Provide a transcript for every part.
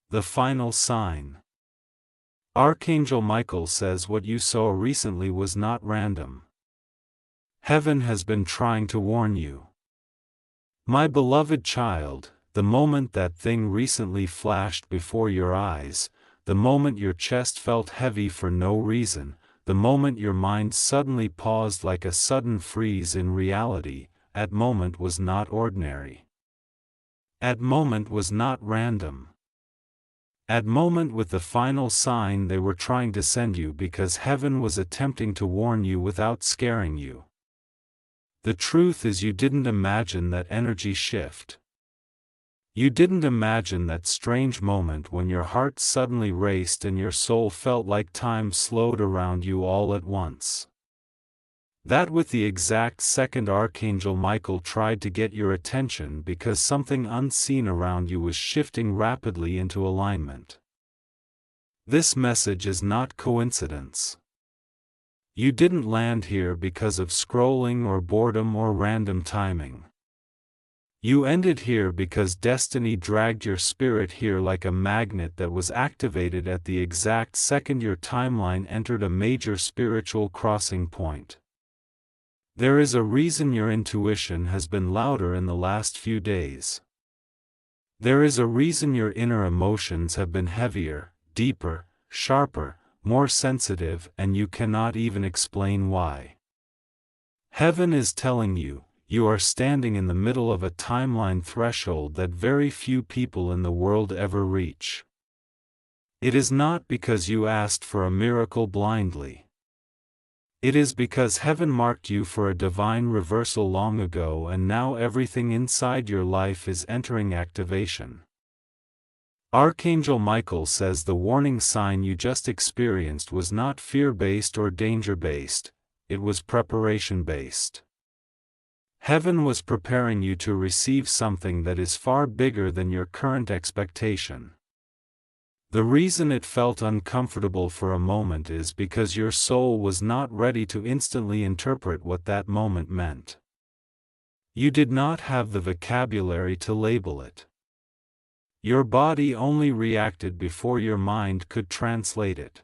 The final sign. Archangel Michael says what you saw recently was not random. Heaven has been trying to warn you. My beloved child, the moment that thing recently flashed before your eyes, the moment your chest felt heavy for no reason, the moment your mind suddenly paused like a sudden freeze in reality, that moment was not ordinary. That moment was not random. That moment with the final sign they were trying to send you because heaven was attempting to warn you without scaring you. The truth is you didn't imagine that energy shift. You didn't imagine that strange moment when your heart suddenly raced and your soul felt like time slowed around you all at once. That with the exact second Archangel Michael tried to get your attention because something unseen around you was shifting rapidly into alignment. This message is not coincidence. You didn't land here because of scrolling or boredom or random timing. You ended here because destiny dragged your spirit here like a magnet that was activated at the exact second your timeline entered a major spiritual crossing point. There is a reason your intuition has been louder in the last few days. There is a reason your inner emotions have been heavier, deeper, sharper, more sensitive, and you cannot even explain why. Heaven is telling you, you are standing in the middle of a timeline threshold that very few people in the world ever reach. It is not because you asked for a miracle blindly. It is because heaven marked you for a divine reversal long ago and now everything inside your life is entering activation. Archangel Michael says the warning sign you just experienced was not fear-based or danger-based, it was preparation-based. Heaven was preparing you to receive something that is far bigger than your current expectation. The reason it felt uncomfortable for a moment is because your soul was not ready to instantly interpret what that moment meant. You did not have the vocabulary to label it. Your body only reacted before your mind could translate it.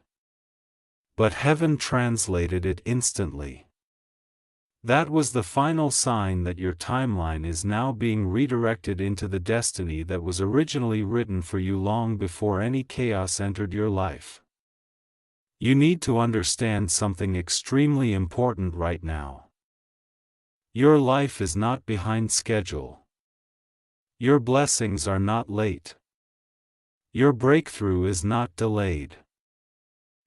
But heaven translated it instantly. That was the final sign that your timeline is now being redirected into the destiny that was originally written for you long before any chaos entered your life. You need to understand something extremely important right now. Your life is not behind schedule. Your blessings are not late. Your breakthrough is not delayed.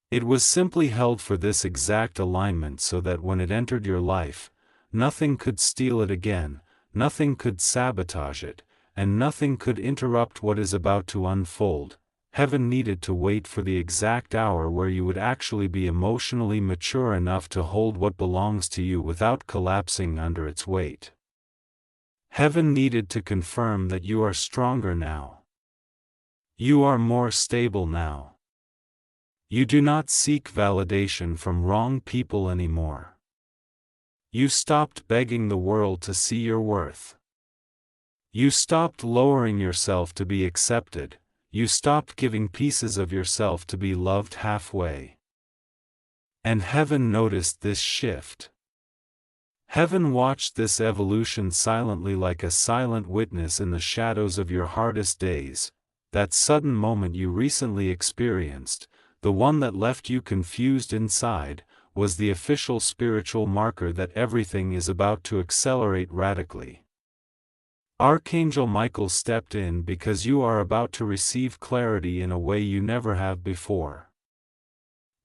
It was simply held for this exact alignment so that when it entered your life, nothing could steal it again, nothing could sabotage it, and nothing could interrupt what is about to unfold. Heaven needed to wait for the exact hour where you would actually be emotionally mature enough to hold what belongs to you without collapsing under its weight. Heaven needed to confirm that you are stronger now. You are more stable now. You do not seek validation from wrong people anymore. You stopped begging the world to see your worth. You stopped lowering yourself to be accepted, you stopped giving pieces of yourself to be loved halfway. And heaven noticed this shift. Heaven watched this evolution silently like a silent witness in the shadows of your hardest days, that sudden moment you recently experienced, the one that left you confused inside, was the official spiritual marker that everything is about to accelerate radically. Archangel Michael stepped in because you are about to receive clarity in a way you never have before.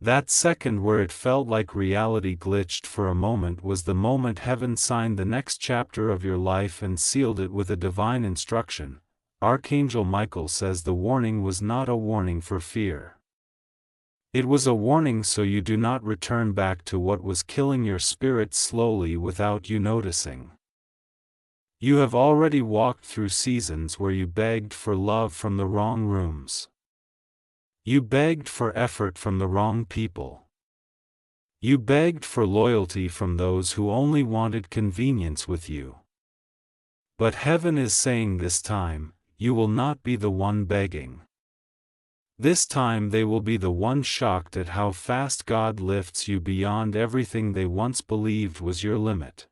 That second where it felt like reality glitched for a moment was the moment heaven signed the next chapter of your life and sealed it with a divine instruction. Archangel Michael says the warning was not a warning for fear. It was a warning so you do not return back to what was killing your spirit slowly without you noticing. You have already walked through seasons where you begged for love from the wrong rooms. You begged for effort from the wrong people. You begged for loyalty from those who only wanted convenience with you. But heaven is saying this time, you will not be the one begging. This time they will be the one shocked at how fast God lifts you beyond everything they once believed was your limit.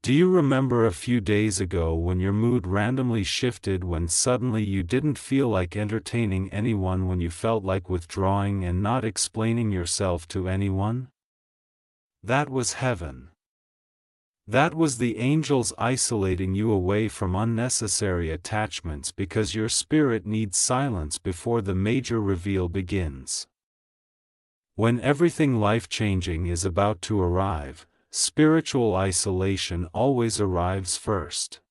Do you remember a few days ago when your mood randomly shifted, when suddenly you didn't feel like entertaining anyone, when you felt like withdrawing and not explaining yourself to anyone? That was heaven. That was the angels isolating you away from unnecessary attachments, because your spirit needs silence before the major reveal begins. When everything life-changing is about to arrive, spiritual isolation always arrives first.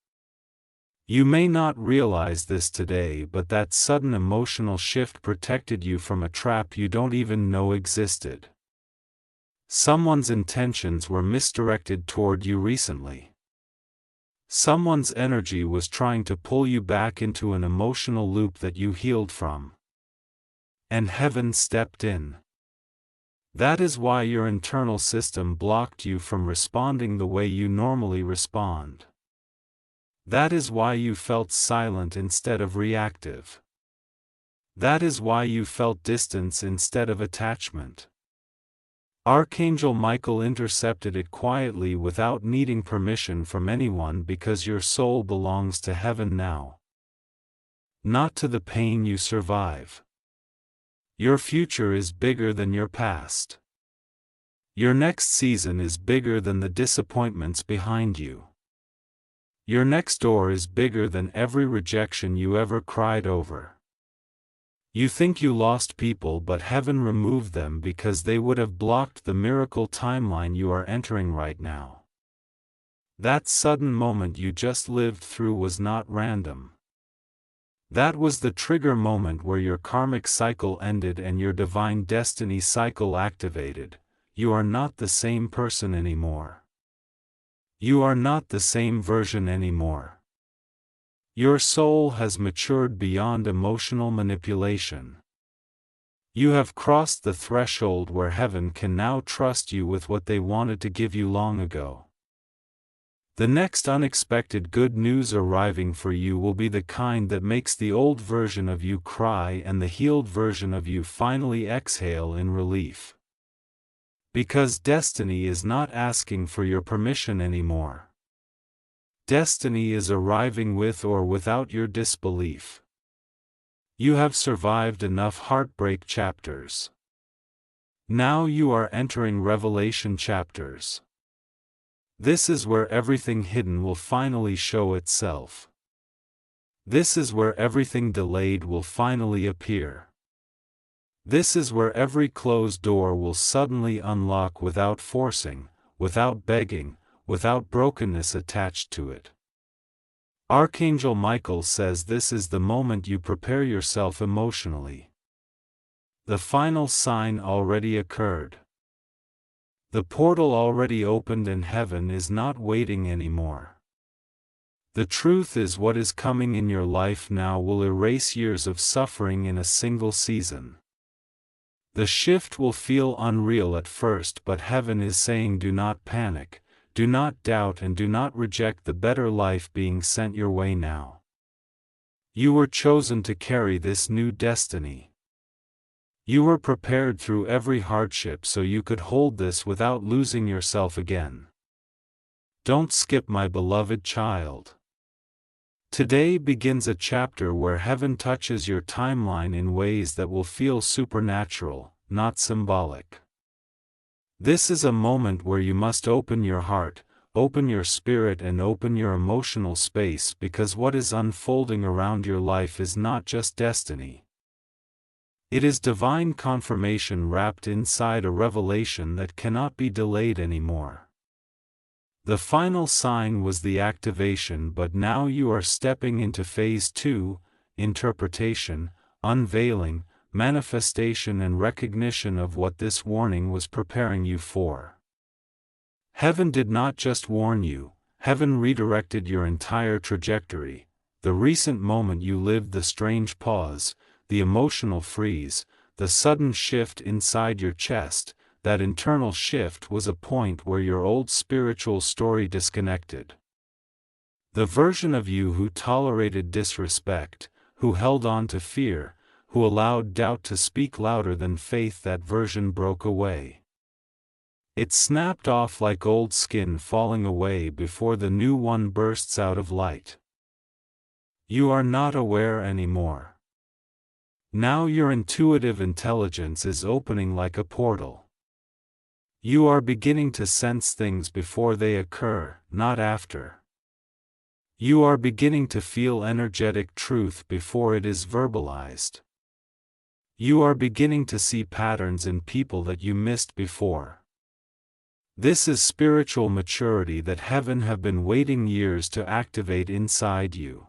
You may not realize this today, but that sudden emotional shift protected you from a trap you don't even know existed. Someone's intentions were misdirected toward you recently. Someone's energy was trying to pull you back into an emotional loop that you healed from. And heaven stepped in. That is why your internal system blocked you from responding the way you normally respond. That is why you felt silent instead of reactive. That is why you felt distance instead of attachment. Archangel Michael intercepted it quietly without needing permission from anyone, because your soul belongs to heaven now. Not to the pain you survive. Your future is bigger than your past. Your next season is bigger than the disappointments behind you. Your next door is bigger than every rejection you ever cried over. You think you lost people, but heaven removed them because they would have blocked the miracle timeline you are entering right now. That sudden moment you just lived through was not random. That was the trigger moment where your karmic cycle ended and your divine destiny cycle activated. You are not the same person anymore. You are not the same version anymore. Your soul has matured beyond emotional manipulation. You have crossed the threshold where heaven can now trust you with what they wanted to give you long ago. The next unexpected good news arriving for you will be the kind that makes the old version of you cry and the healed version of you finally exhale in relief. Because destiny is not asking for your permission anymore. Destiny is arriving with or without your disbelief. You have survived enough heartbreak chapters. Now you are entering revelation chapters. This is where everything hidden will finally show itself. This is where everything delayed will finally appear. This is where every closed door will suddenly unlock without forcing, without begging, without brokenness attached to it. Archangel Michael says this is the moment you prepare yourself emotionally. The final sign already occurred. The portal already opened and heaven is not waiting anymore. The truth is, what is coming in your life now will erase years of suffering in a single season. The shift will feel unreal at first, but heaven is saying, do not panic, do not doubt, and do not reject the better life being sent your way now. You were chosen to carry this new destiny. You were prepared through every hardship so you could hold this without losing yourself again. Don't skip, my beloved child. Today begins a chapter where heaven touches your timeline in ways that will feel supernatural, not symbolic. This is a moment where you must open your heart, open your spirit, and open your emotional space, because what is unfolding around your life is not just destiny. It is divine confirmation wrapped inside a revelation that cannot be delayed anymore. The final sign was the activation, but now you are stepping into phase 2, interpretation, unveiling, manifestation, and recognition of what this warning was preparing you for. Heaven did not just warn you, heaven redirected your entire trajectory. The recent moment you lived, the strange pause, the emotional freeze, the sudden shift inside your chest, that internal shift was a point where your old spiritual story disconnected. The version of you who tolerated disrespect, who held on to fear, who allowed doubt to speak louder than faith. That version broke away. It snapped off like old skin falling away before the new one bursts out of light. You are not aware anymore. Now your intuitive intelligence is opening like a portal. You are beginning to sense things before they occur, not after. You are beginning to feel energetic truth before it is verbalized. You are beginning to see patterns in people that you missed before. This is spiritual maturity that heaven have been waiting years to activate inside you.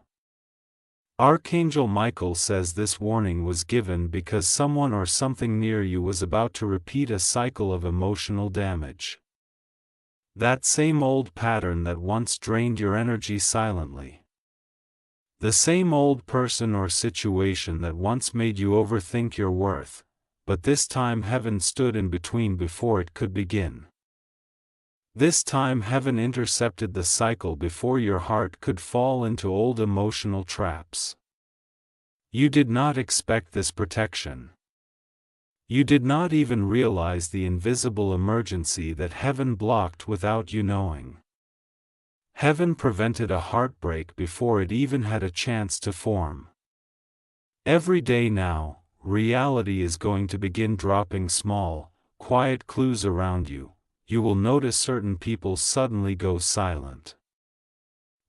Archangel Michael says this warning was given because someone or something near you was about to repeat a cycle of emotional damage. That same old pattern that once drained your energy silently. The same old person or situation that once made you overthink your worth, but this time heaven stood in between before it could begin. This time heaven intercepted the cycle before your heart could fall into old emotional traps. You did not expect this protection. You did not even realize the invisible emergency that heaven blocked without you knowing. Heaven prevented a heartbreak before it even had a chance to form. Every day now, reality is going to begin dropping small, quiet clues around you. You will notice certain people suddenly go silent.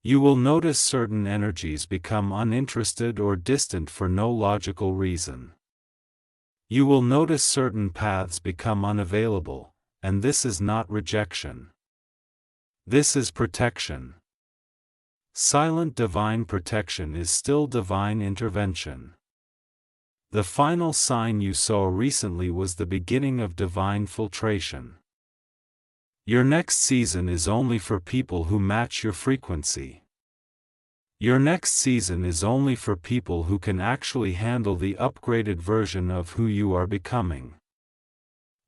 You will notice certain energies become uninterested or distant for no logical reason. You will notice certain paths become unavailable, and this is not rejection. This is protection. Silent divine protection is still divine intervention. The final sign you saw recently was the beginning of divine filtration. Your next season is only for people who match your frequency. Your next season is only for people who can actually handle the upgraded version of who you are becoming.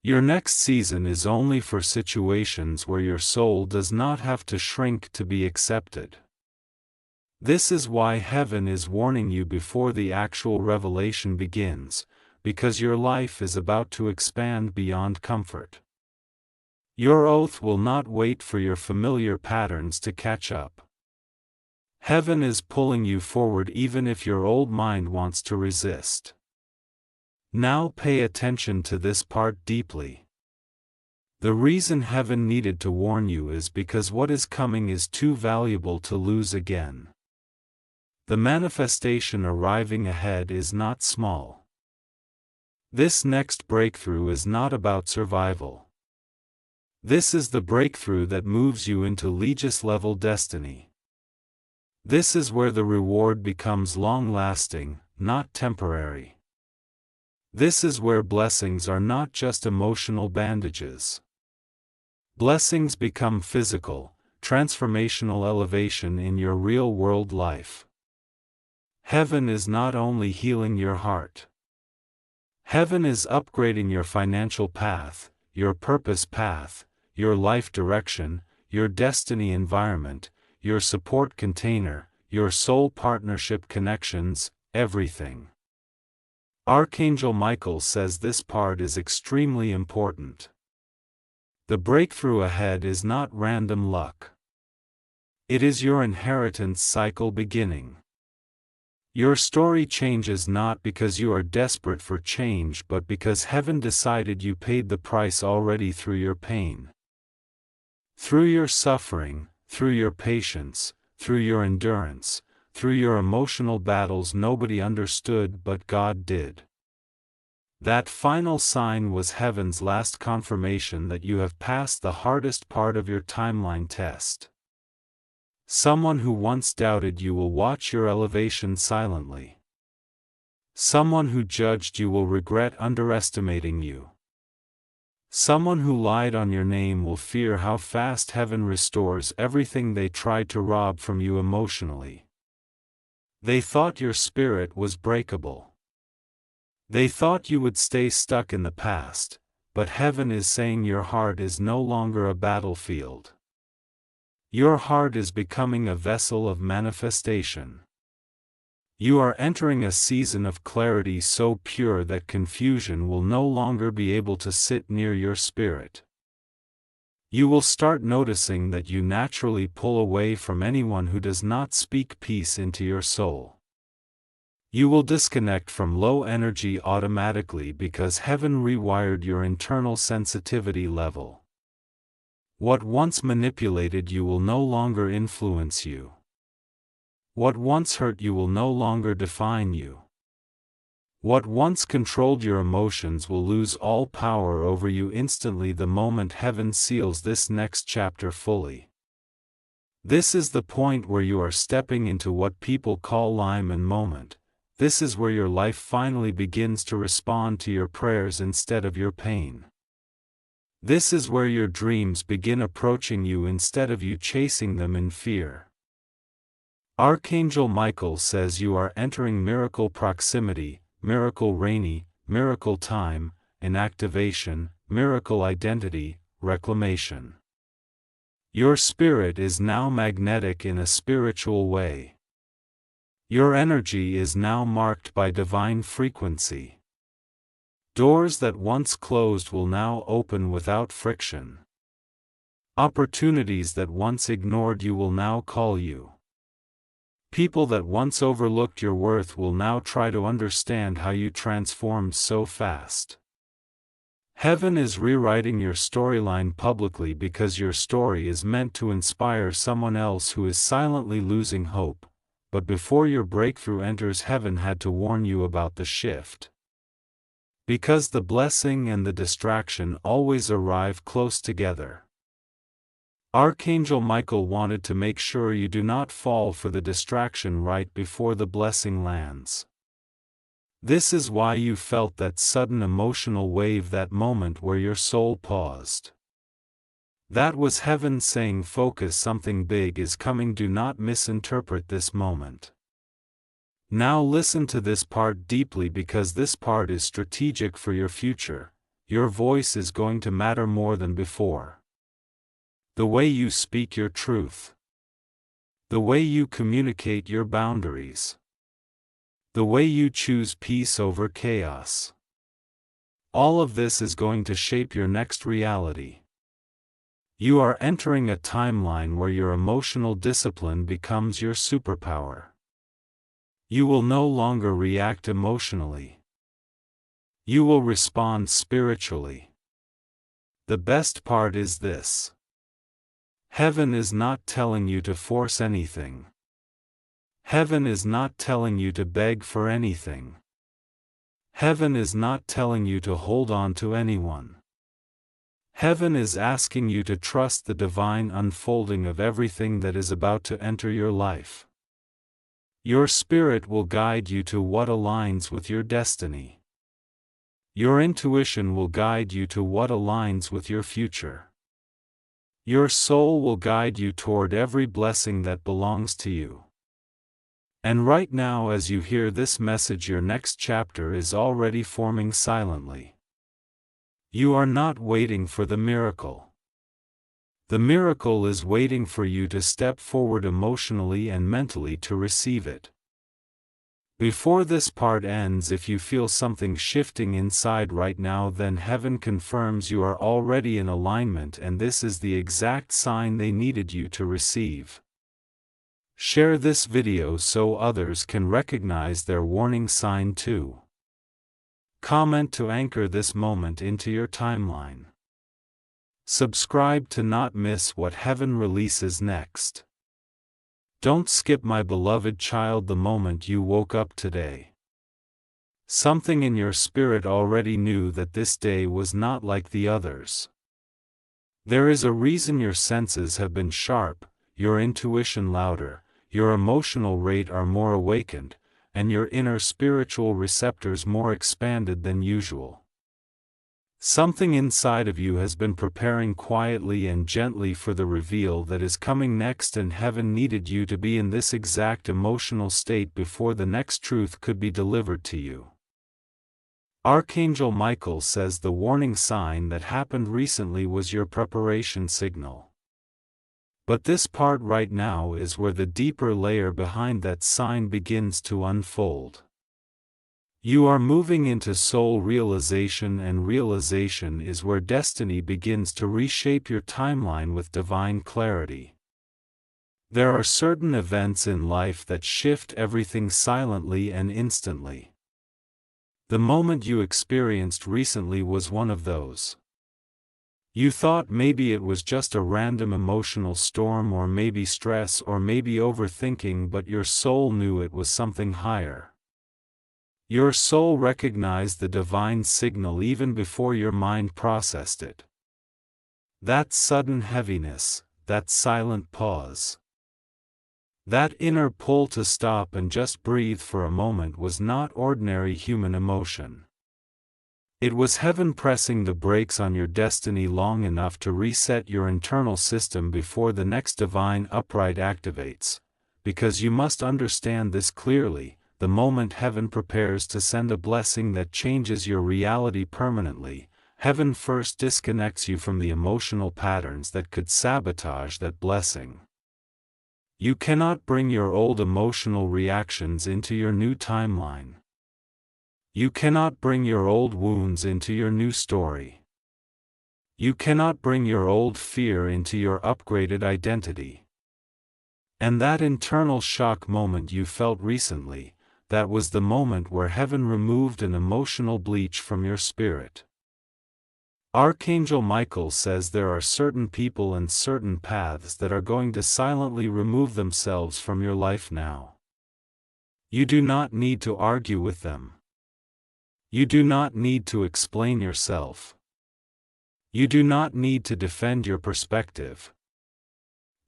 Your next season is only for situations where your soul does not have to shrink to be accepted. This is why heaven is warning you before the actual revelation begins, because your life is about to expand beyond comfort. Your oath will not wait for your familiar patterns to catch up. Heaven is pulling you forward even if your old mind wants to resist. Now pay attention to this part deeply. The reason heaven needed to warn you is because what is coming is too valuable to lose again. The manifestation arriving ahead is not small. This next breakthrough is not about survival. This is the breakthrough that moves you into Legis-level destiny. This is where the reward becomes long-lasting, not temporary. This is where blessings are not just emotional bandages. Blessings become physical, transformational elevation in your real-world life. Heaven is not only healing your heart. Heaven is upgrading your financial path, your purpose path, your life direction, your destiny environment, your support container, your soul partnership connections, everything. Archangel Michael says this part is extremely important. The breakthrough ahead is not random luck. It is your inheritance cycle beginning. Your story changes not because you are desperate for change but because heaven decided you paid the price already through your pain. Through your suffering, through your patience, through your endurance, through your emotional battles nobody understood but God did. That final sign was heaven's last confirmation that you have passed the hardest part of your timeline test. Someone who once doubted you will watch your elevation silently. Someone who judged you will regret underestimating you. Someone who lied on your name will fear how fast heaven restores everything they tried to rob from you emotionally. They thought your spirit was breakable. They thought you would stay stuck in the past, but heaven is saying your heart is no longer a battlefield. Your heart is becoming a vessel of manifestation. You are entering a season of clarity so pure that confusion will no longer be able to sit near your spirit. You will start noticing that you naturally pull away from anyone who does not speak peace into your soul. You will disconnect from low energy automatically because heaven rewired your internal sensitivity level. What once manipulated you will no longer influence you. What once hurt you will no longer define you. What once controlled your emotions will lose all power over you instantly the moment heaven seals this next chapter fully. This is the point where you are stepping into what people call Lyman moment. This is where your life finally begins to respond to your prayers instead of your pain. This is where your dreams begin approaching you instead of you chasing them in fear. Archangel Michael says you are entering miracle proximity, miracle rainy, miracle time, inactivation, miracle identity, reclamation. Your spirit is now magnetic in a spiritual way. Your energy is now marked by divine frequency. Doors that once closed will now open without friction. Opportunities that once ignored you will now call you. People that once overlooked your worth will now try to understand how you transformed so fast. Heaven is rewriting your storyline publicly because your story is meant to inspire someone else who is silently losing hope, but before your breakthrough enters, heaven had to warn you about the shift. Because the blessing and the distraction always arrive close together. Archangel Michael wanted to make sure you do not fall for the distraction right before the blessing lands. This is why you felt that sudden emotional wave, that moment where your soul paused. That was heaven saying, focus, something big is coming, do not misinterpret this moment. Now listen to this part deeply because this part is strategic for your future. Your voice is going to matter more than before. The way you speak your truth. The way you communicate your boundaries. The way you choose peace over chaos. All of this is going to shape your next reality. You are entering a timeline where your emotional discipline becomes your superpower. You will no longer react emotionally. You will respond spiritually. The best part is this. Heaven is not telling you to force anything. Heaven is not telling you to beg for anything. Heaven is not telling you to hold on to anyone. Heaven is asking you to trust the divine unfolding of everything that is about to enter your life. Your spirit will guide you to what aligns with your destiny. Your intuition will guide you to what aligns with your future. Your soul will guide you toward every blessing that belongs to you. And right now, as you hear this message, your next chapter is already forming silently. You are not waiting for the miracle. The miracle is waiting for you to step forward emotionally and mentally to receive it. Before this part ends, if you feel something shifting inside right now, then heaven confirms you are already in alignment, and this is the exact sign they needed you to receive. Share this video so others can recognize their warning sign too. Comment to anchor this moment into your timeline. Subscribe to not miss what heaven releases next. Don't skip, my beloved child, the moment you woke up today. Something in your spirit already knew that this day was not like the others. There is a reason your senses have been sharp, your intuition louder, your emotional rate are more awakened, and your inner spiritual receptors more expanded than usual. Something inside of you has been preparing quietly and gently for the reveal that is coming next, and heaven needed you to be in this exact emotional state before the next truth could be delivered to you. Archangel Michael says the warning sign that happened recently was your preparation signal. But this part right now is where the deeper layer behind that sign begins to unfold. You are moving into soul realization, and realization is where destiny begins to reshape your timeline with divine clarity. There are certain events in life that shift everything silently and instantly. The moment you experienced recently was one of those. You thought maybe it was just a random emotional storm, or maybe stress, or maybe overthinking, but your soul knew it was something higher. Your soul recognized the divine signal even before your mind processed it. That sudden heaviness, that silent pause, that inner pull to stop and just breathe for a moment was not ordinary human emotion. It was heaven pressing the brakes on your destiny long enough to reset your internal system before the next divine upright activates. Because you must understand this clearly, the moment heaven prepares to send a blessing that changes your reality permanently, heaven first disconnects you from the emotional patterns that could sabotage that blessing. You cannot bring your old emotional reactions into your new timeline. You cannot bring your old wounds into your new story. You cannot bring your old fear into your upgraded identity. And that internal shock moment you felt recently, that was the moment where heaven removed an emotional bleach from your spirit. Archangel Michael says there are certain people and certain paths that are going to silently remove themselves from your life now. You do not need to argue with them. You do not need to explain yourself. You do not need to defend your perspective.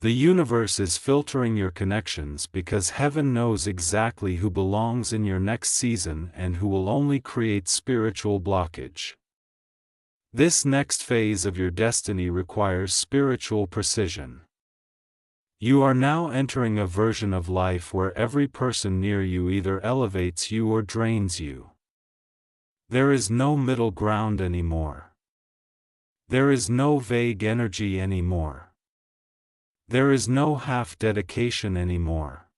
The universe is filtering your connections because heaven knows exactly who belongs in your next season and who will only create spiritual blockage. This next phase of your destiny requires spiritual precision. You are now entering a version of life where every person near you either elevates you or drains you. There is no middle ground anymore. There is no vague energy anymore. There is no half-dedication anymore.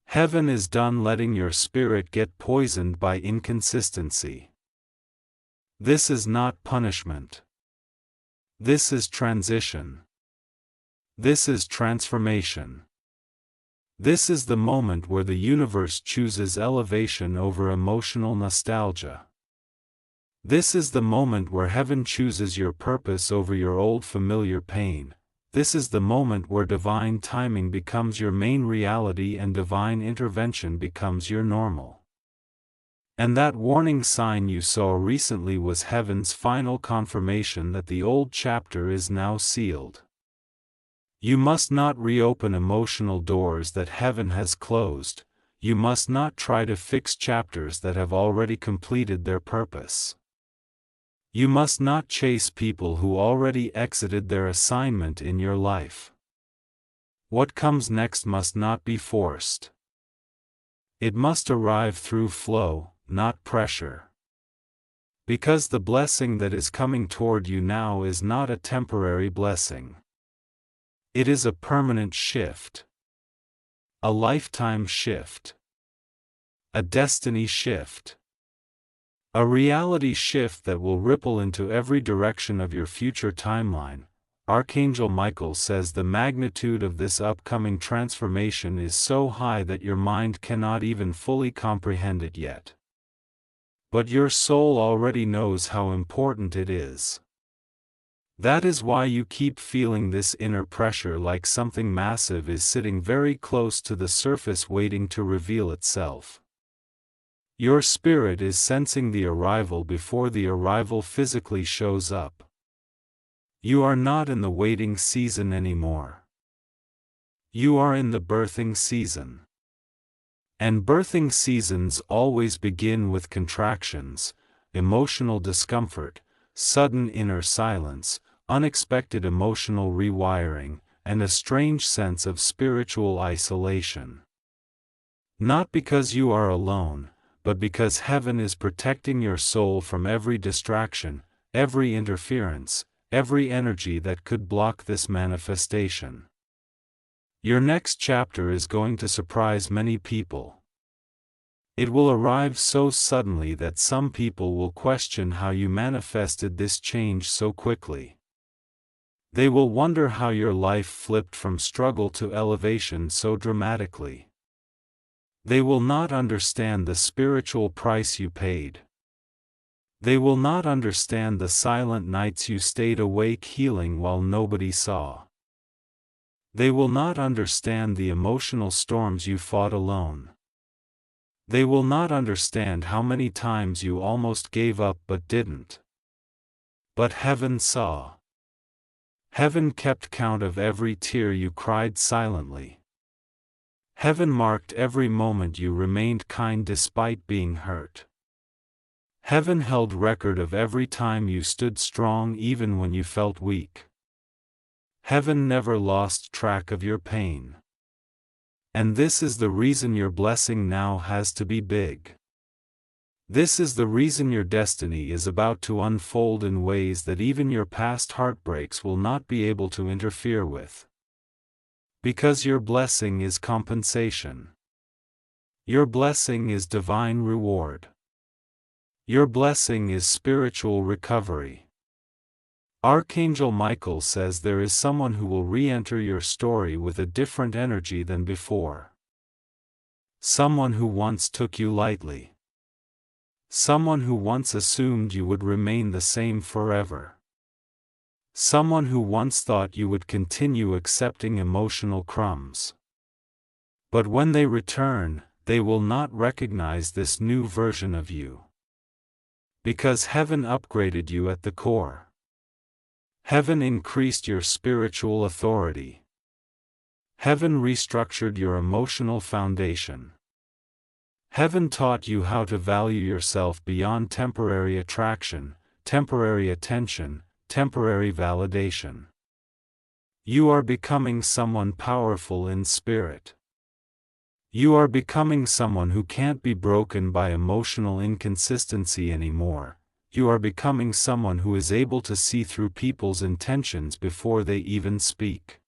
Heaven is done letting your spirit get poisoned by inconsistency. This is not punishment. This is transition. This is transformation. This is the moment where the universe chooses elevation over emotional nostalgia. This is the moment where heaven chooses your purpose over your old familiar pain. This is the moment where divine timing becomes your main reality and divine intervention becomes your normal. And that warning sign you saw recently was heaven's final confirmation that the old chapter is now sealed. You must not reopen emotional doors that heaven has closed. You must not try to fix chapters that have already completed their purpose. You must not chase people who already exited their assignment in your life. What comes next must not be forced. It must arrive through flow, not pressure. Because the blessing that is coming toward you now is not a temporary blessing. It is a permanent shift. A lifetime shift. A destiny shift. A reality shift that will ripple into every direction of your future timeline. Archangel Michael says the magnitude of this upcoming transformation is so high that your mind cannot even fully comprehend it yet. But your soul already knows how important it is. That is why you keep feeling this inner pressure, like something massive is sitting very close to the surface waiting to reveal itself. Your spirit is sensing the arrival before the arrival physically shows up. You are not in the waiting season anymore. You are in the birthing season. And birthing seasons always begin with contractions, emotional discomfort, sudden inner silence, unexpected emotional rewiring, and a strange sense of spiritual isolation. Not because you are alone, but because heaven is protecting your soul from every distraction, every interference, every energy that could block this manifestation. Your next chapter is going to surprise many people. It will arrive so suddenly that some people will question how you manifested this change so quickly. They will wonder how your life flipped from struggle to elevation so dramatically. They will not understand the spiritual price you paid. They will not understand the silent nights you stayed awake healing while nobody saw. They will not understand the emotional storms you fought alone. They will not understand how many times you almost gave up but didn't. But heaven saw. Heaven kept count of every tear you cried silently. Heaven marked every moment you remained kind despite being hurt. Heaven held record of every time you stood strong even when you felt weak. Heaven never lost track of your pain. And this is the reason your blessing now has to be big. This is the reason your destiny is about to unfold in ways that even your past heartbreaks will not be able to interfere with. Because your blessing is compensation. Your blessing is divine reward. Your blessing is spiritual recovery. Archangel Michael says there is someone who will re-enter your story with a different energy than before. Someone who once took you lightly. Someone who once assumed you would remain the same forever. Someone who once thought you would continue accepting emotional crumbs. But when they return, they will not recognize this new version of you. Because heaven upgraded you at the core. Heaven increased your spiritual authority. Heaven restructured your emotional foundation. Heaven taught you how to value yourself beyond temporary attraction, temporary attention, temporary validation. You are becoming someone powerful in spirit. You are becoming someone who can't be broken by emotional inconsistency anymore. You are becoming someone who is able to see through people's intentions before they even speak.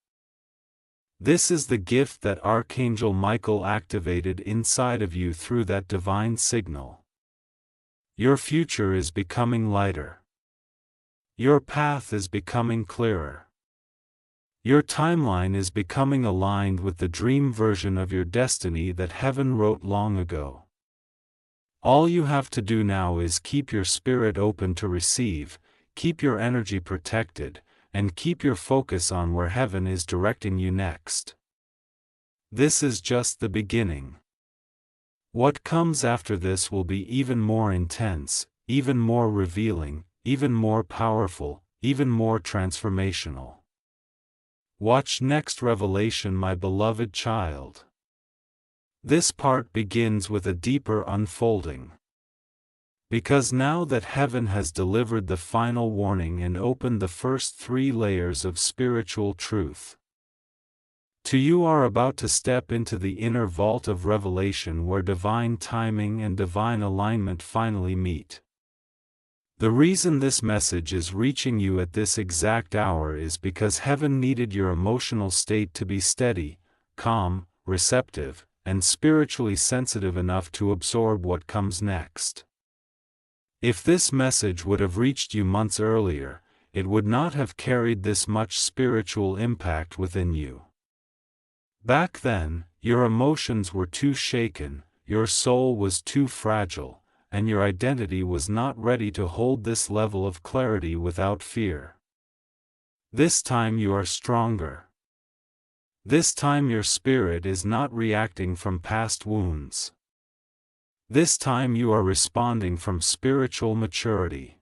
This is the gift that Archangel Michael activated inside of you through that divine signal. Your future is becoming lighter. Your path is becoming clearer. Your timeline is becoming aligned with the dream version of your destiny that heaven wrote long ago. All you have to do now is keep your spirit open to receive, keep your energy protected, and keep your focus on where heaven is directing you next. This is just the beginning. What comes after this will be even more intense, even more revealing, even more powerful, even more transformational. Watch next revelation, my beloved child. This part begins with a deeper unfolding. Because now that heaven has delivered the final warning and opened the first 3 layers of spiritual truth, you are about to step into the inner vault of revelation where divine timing and divine alignment finally meet. The reason this message is reaching you at this exact hour is because heaven needed your emotional state to be steady, calm, receptive, and spiritually sensitive enough to absorb what comes next. If this message would have reached you months earlier, it would not have carried this much spiritual impact within you. Back then, your emotions were too shaken, your soul was too fragile, and your identity was not ready to hold this level of clarity without fear. This time you are stronger. This time your spirit is not reacting from past wounds. This time you are responding from spiritual maturity.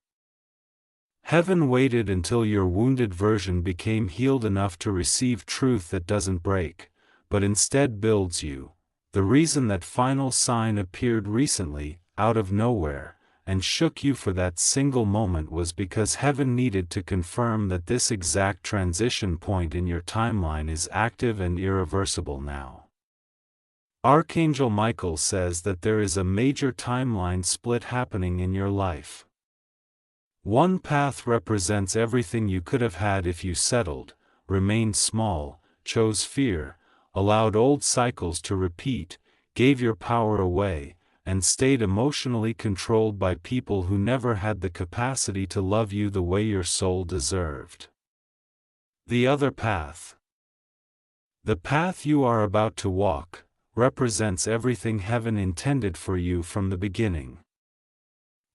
Heaven waited until your wounded version became healed enough to receive truth that doesn't break, but instead builds you. The reason that final sign appeared recently, out of nowhere, and shook you for that single moment was because heaven needed to confirm that this exact transition point in your timeline is active and irreversible now. Archangel Michael says that there is a major timeline split happening in your life. One path represents everything you could have had if you settled, remained small, chose fear, allowed old cycles to repeat, gave your power away, and stayed emotionally controlled by people who never had the capacity to love you the way your soul deserved. The other path. The path you are about to walk represents everything heaven intended for you from the beginning.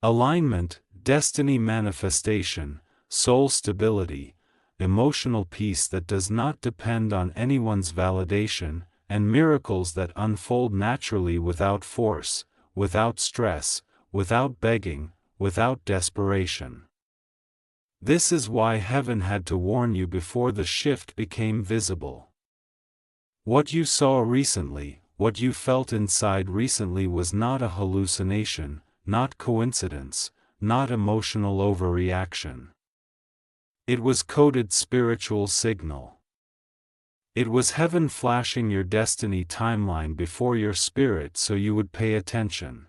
Alignment, destiny manifestation, soul stability, emotional peace that does not depend on anyone's validation, and miracles that unfold naturally without force, without stress, without begging, without desperation. This is why heaven had to warn you before the shift became visible. What you saw recently, what you felt inside recently was not a hallucination, not coincidence, not emotional overreaction. It was coded spiritual signal. It was heaven flashing your destiny timeline before your spirit so you would pay attention.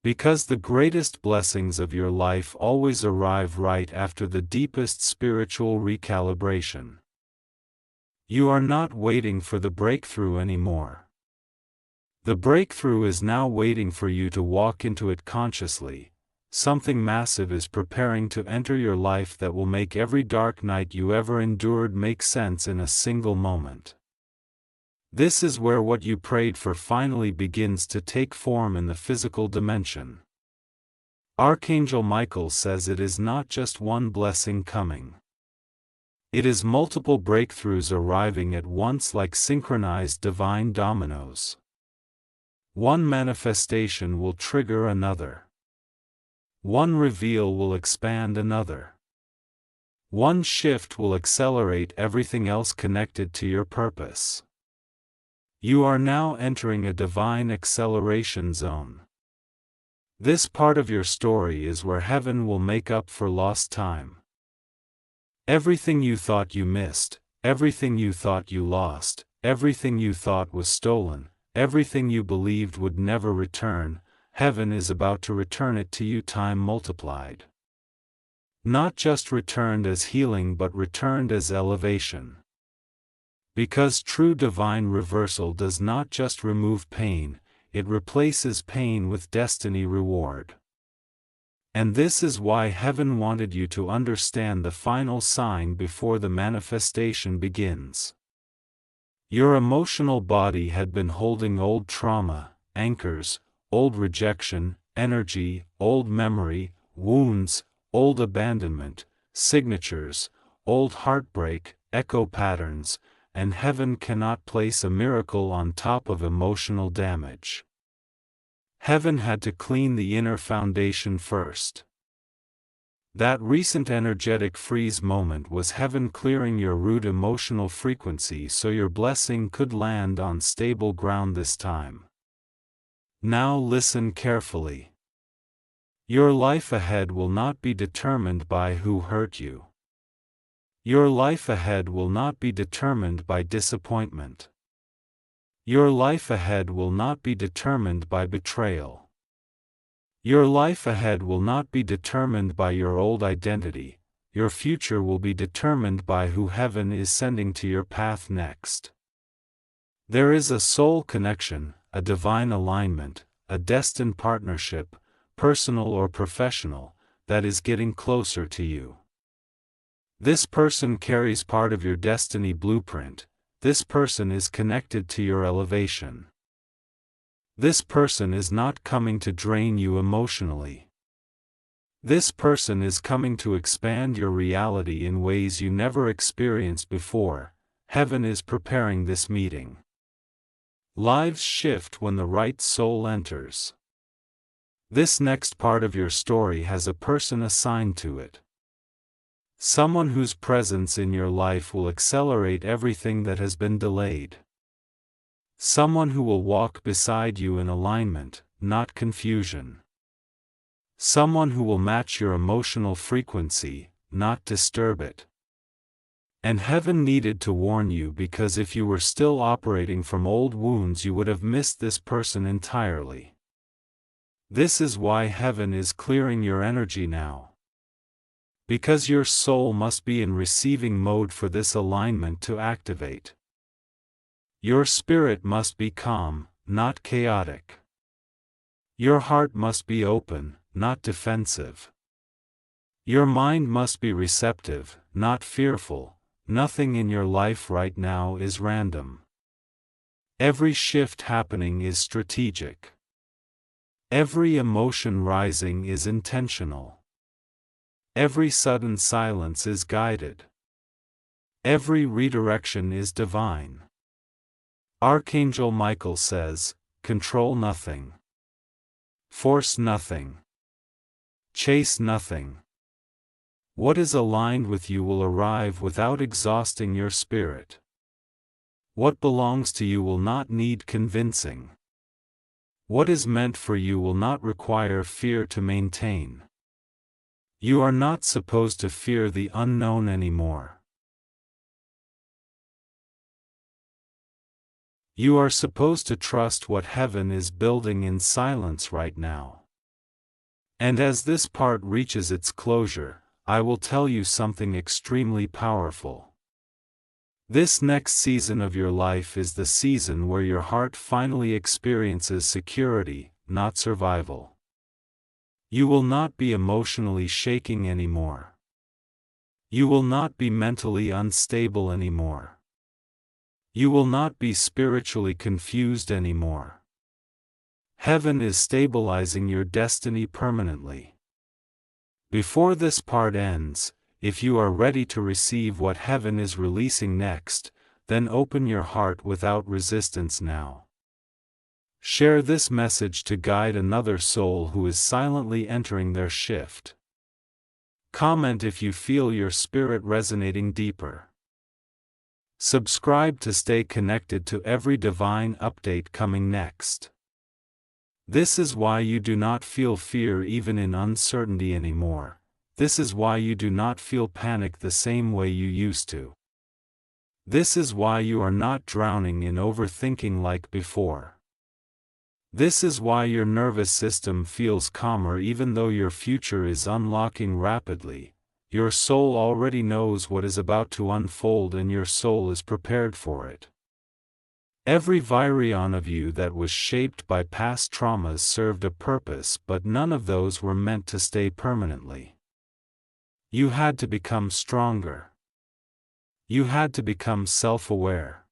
Because the greatest blessings of your life always arrive right after the deepest spiritual recalibration. You are not waiting for the breakthrough anymore. The breakthrough is now waiting for you to walk into it consciously. Something massive is preparing to enter your life that will make every dark night you ever endured make sense in a single moment. This is where what you prayed for finally begins to take form in the physical dimension. Archangel Michael says it is not just one blessing coming. It is multiple breakthroughs arriving at once like synchronized divine dominoes. One manifestation will trigger another. One reveal will expand another. One shift will accelerate everything else connected to your purpose. You are now entering a divine acceleration zone. This part of your story is where heaven will make up for lost time. Everything you thought you missed, everything you thought you lost, everything you thought was stolen, everything you believed would never return, heaven is about to return it to you time multiplied. Not just returned as healing but returned as elevation. Because true divine reversal does not just remove pain, it replaces pain with destiny reward. And this is why heaven wanted you to understand the final sign before the manifestation begins. Your emotional body had been holding old trauma, anchors, old rejection, energy, old memory, wounds, old abandonment, signatures, old heartbreak, echo patterns, and heaven cannot place a miracle on top of emotional damage. Heaven had to clean the inner foundation first. That recent energetic freeze moment was heaven clearing your root emotional frequency so your blessing could land on stable ground this time. Now listen carefully. Your life ahead will not be determined by who hurt you. Your life ahead will not be determined by disappointment. Your life ahead will not be determined by betrayal. Your life ahead will not be determined by your old identity. Your future will be determined by who heaven is sending to your path next. There is a soul connection, a divine alignment, a destined partnership, personal or professional, that is getting closer to you. This person carries part of your destiny blueprint. This person is connected to your elevation. This person is not coming to drain you emotionally. This person is coming to expand your reality in ways you never experienced before. Heaven is preparing this meeting. Lives shift when the right soul enters. This next part of your story has a person assigned to it. Someone whose presence in your life will accelerate everything that has been delayed. Someone who will walk beside you in alignment, not confusion. Someone who will match your emotional frequency, not disturb it. And heaven needed to warn you because if you were still operating from old wounds you would have missed this person entirely. This is why heaven is clearing your energy now. Because your soul must be in receiving mode for this alignment to activate. Your spirit must be calm, not chaotic. Your heart must be open, not defensive. Your mind must be receptive, not fearful. Nothing in your life right now is random. Every shift happening is strategic. Every emotion rising is intentional. Every sudden silence is guided. Every redirection is divine. Archangel Michael says, control nothing. Force nothing. Chase nothing. What is aligned with you will arrive without exhausting your spirit. What belongs to you will not need convincing. What is meant for you will not require fear to maintain. You are not supposed to fear the unknown anymore. You are supposed to trust what heaven is building in silence right now. And as this part reaches its closure, I will tell you something extremely powerful. This next season of your life is the season where your heart finally experiences security, not survival. You will not be emotionally shaking anymore. You will not be mentally unstable anymore. You will not be spiritually confused anymore. Heaven is stabilizing your destiny permanently. Before this part ends, if you are ready to receive what heaven is releasing next, then open your heart without resistance now. Share this message to guide another soul who is silently entering their shift. Comment if you feel your spirit resonating deeper. Subscribe to stay connected to every divine update coming next. This is why you do not feel fear even in uncertainty anymore. This is why you do not feel panic the same way you used to. This is why you are not drowning in overthinking like before. This is why your nervous system feels calmer even though your future is unlocking rapidly. Your soul already knows what is about to unfold and your soul is prepared for it. Every virion of you that was shaped by past traumas served a purpose, but none of those were meant to stay permanently. You had to become stronger. You had to become self-aware.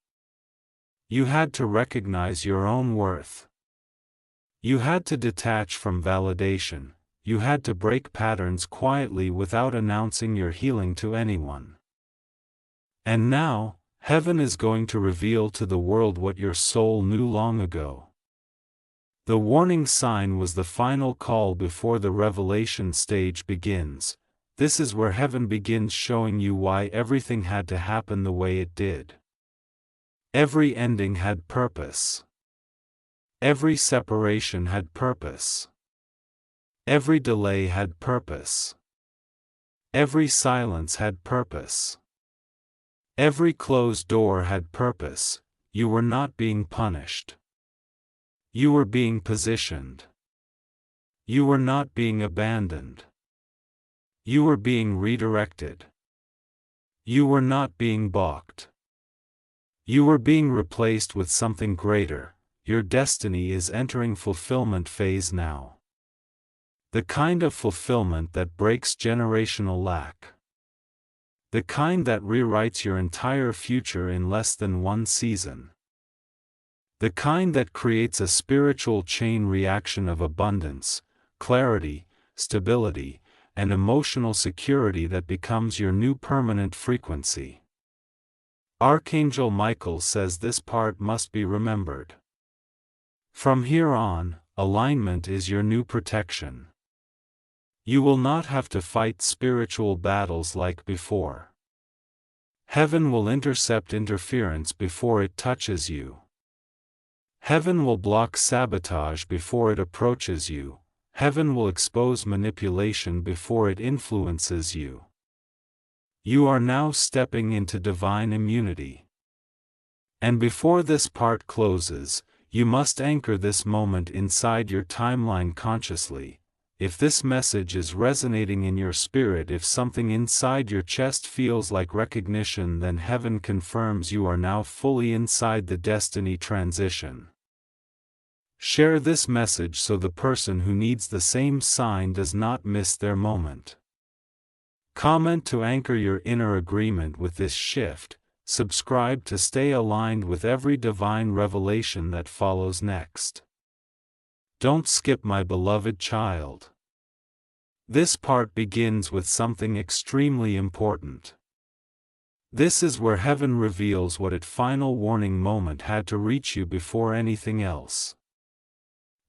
You had to recognize your own worth. You had to detach from validation. You had to break patterns quietly without announcing your healing to anyone. And now, heaven is going to reveal to the world what your soul knew long ago. The warning sign was the final call before the revelation stage begins. This is where heaven begins showing you why everything had to happen the way it did. Every ending had purpose. Every separation had purpose. Every delay had purpose. Every silence had purpose. Every closed door had purpose. You were not being punished. You were being positioned. You were not being abandoned. You were being redirected. You were not being balked. You were being replaced with something greater. Your destiny is entering fulfillment phase now. The kind of fulfillment that breaks generational lack. The kind that rewrites your entire future in less than one season. The kind that creates a spiritual chain reaction of abundance, clarity, stability, and emotional security that becomes your new permanent frequency. Archangel Michael says this part must be remembered. From here on, alignment is your new protection. You will not have to fight spiritual battles like before. Heaven will intercept interference before it touches you. Heaven will block sabotage before it approaches you. Heaven will expose manipulation before it influences you. You are now stepping into divine immunity. And before this part closes, you must anchor this moment inside your timeline consciously. if this message is resonating in your spirit, if something inside your chest feels like recognition, then heaven confirms you are now fully inside the destiny transition. Share this message so the person who needs the same sign does not miss their moment. Comment to anchor your inner agreement with this shift. Subscribe to stay aligned with every divine revelation that follows next. Don't skip, my beloved child. This part begins with something extremely important. This is where heaven reveals what its final warning moment had to reach you before anything else.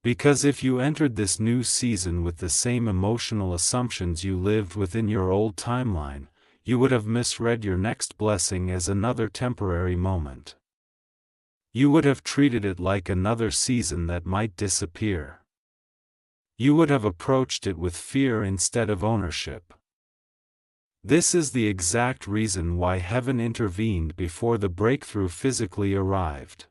Because if you entered this new season with the same emotional assumptions you lived within your old timeline, you would have misread your next blessing as another temporary moment. You would have treated it like another season that might disappear. You would have approached it with fear instead of ownership. This is the exact reason why heaven intervened before the breakthrough physically arrived.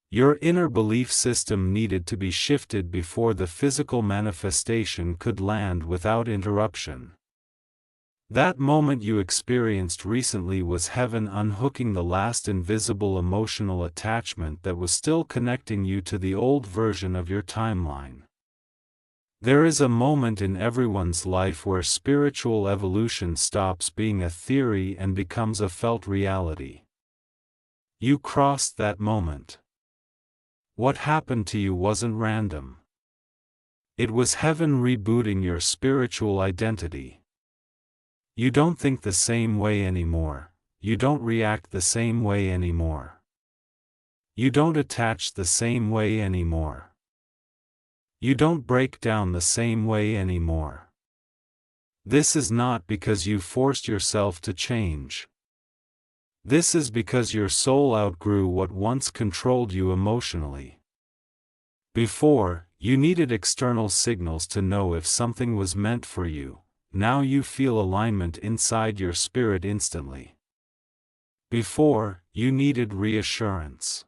Your inner belief system needed to be shifted before the physical manifestation could land without interruption. That moment you experienced recently was heaven unhooking the last invisible emotional attachment that was still connecting you to the old version of your timeline. There is a moment in everyone's life where spiritual evolution stops being a theory and becomes a felt reality. You crossed that moment. What happened to you wasn't random. It was heaven rebooting your spiritual identity. You don't think the same way anymore. You don't react the same way anymore. You don't attach the same way anymore. You don't break down the same way anymore. This is not because you forced yourself to change. This is because your soul outgrew what once controlled you emotionally. Before, you needed external signals to know if something was meant for you. Now you feel alignment inside your spirit instantly. Before, you needed reassurance.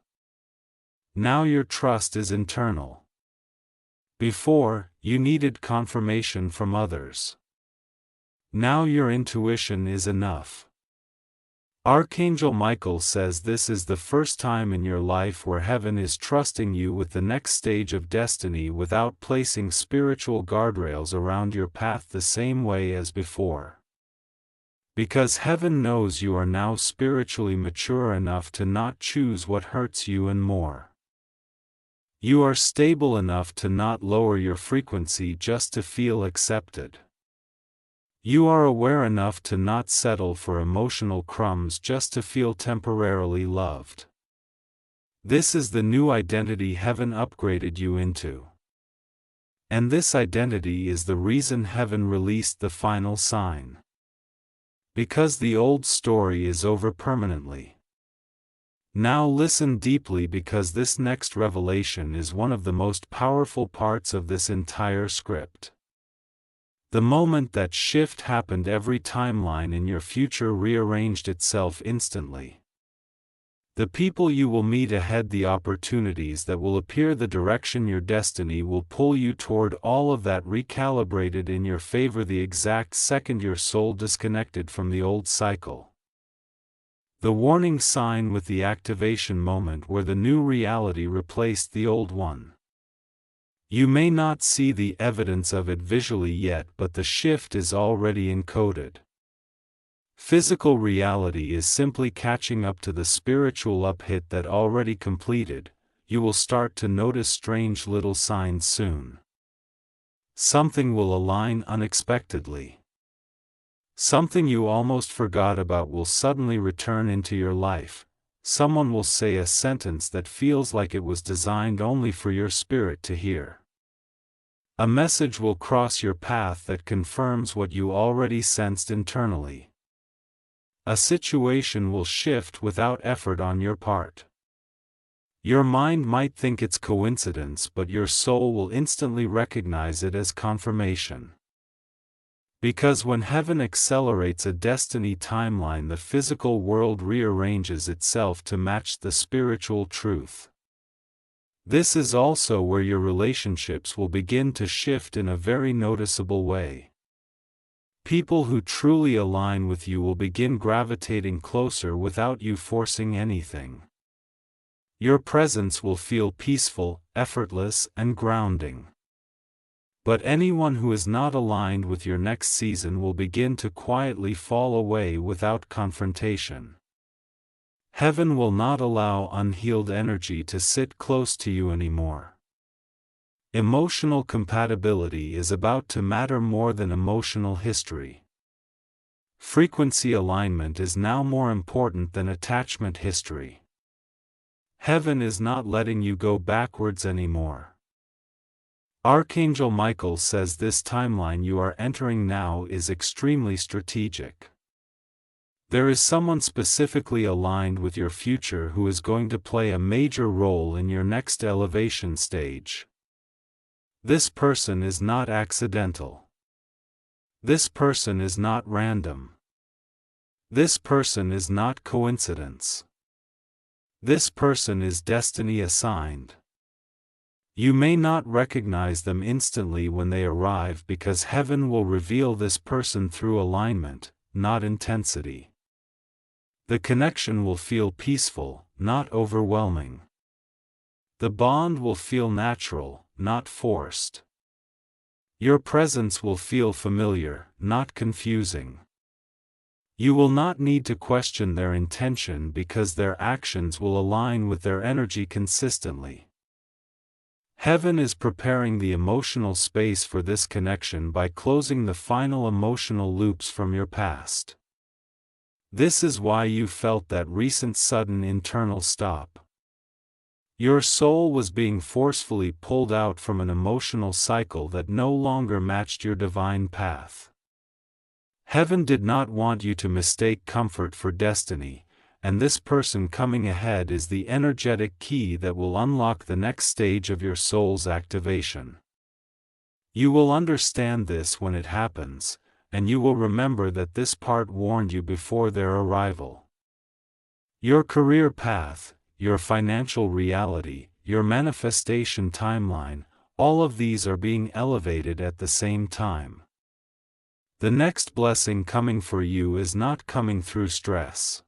Now your trust is internal. Before, you needed confirmation from others. Now your intuition is enough. Archangel Michael says this is the first time in your life where heaven is trusting you with the next stage of destiny without placing spiritual guardrails around your path the same way as before. Because heaven knows you are now spiritually mature enough to not choose what hurts you and more. You are stable enough to not lower your frequency just to feel accepted. You are aware enough to not settle for emotional crumbs just to feel temporarily loved. This is the new identity heaven upgraded you into. And this identity is the reason heaven released the final sign. Because the old story is over permanently. Now listen deeply, because this next revelation is one of the most powerful parts of this entire script. The moment that shift happened, every timeline in your future rearranged itself instantly. The people you will meet ahead, the opportunities that will appear, the direction your destiny will pull you toward, all of that recalibrated in your favor the exact second your soul disconnected from the old cycle. The warning sign with the activation moment where the new reality replaced the old one. You may not see the evidence of it visually yet, but the shift is already encoded. Physical reality is simply catching up to the spiritual uphit that already completed. You will start to notice strange little signs soon. Something will align unexpectedly. Something you almost forgot about will suddenly return into your life. Someone will say a sentence that feels like it was designed only for your spirit to hear. A message will cross your path that confirms what you already sensed internally. A situation will shift without effort on your part. Your mind might think it's coincidence, but your soul will instantly recognize it as confirmation. Because when heaven accelerates a destiny timeline, the physical world rearranges itself to match the spiritual truth. This is also where your relationships will begin to shift in a very noticeable way. People who truly align with you will begin gravitating closer without you forcing anything. Your presence will feel peaceful, effortless, and grounding. But anyone who is not aligned with your next season will begin to quietly fall away without confrontation. Heaven will not allow unhealed energy to sit close to you anymore. Emotional compatibility is about to matter more than emotional history. Frequency alignment is now more important than attachment history. Heaven is not letting you go backwards anymore. Archangel Michael says this timeline you are entering now is extremely strategic. There is someone specifically aligned with your future who is going to play a major role in your next elevation stage. This person is not accidental. This person is not random. This person is not coincidence. This person is destiny assigned. You may not recognize them instantly when they arrive because heaven will reveal this person through alignment, not intensity. The connection will feel peaceful, not overwhelming. The bond will feel natural, not forced. Your presence will feel familiar, not confusing. You will not need to question their intention because their actions will align with their energy consistently. Heaven is preparing the emotional space for this connection by closing the final emotional loops from your past. This is why you felt that recent sudden internal stop. Your soul was being forcefully pulled out from an emotional cycle that no longer matched your divine path. Heaven did not want you to mistake comfort for destiny, and this person coming ahead is the energetic key that will unlock the next stage of your soul's activation. You will understand this when it happens, and you will remember that this part warned you before their arrival. Your career path, your financial reality, your manifestation timeline, all of these are being elevated at the same time. The next blessing coming for you is not coming through stress.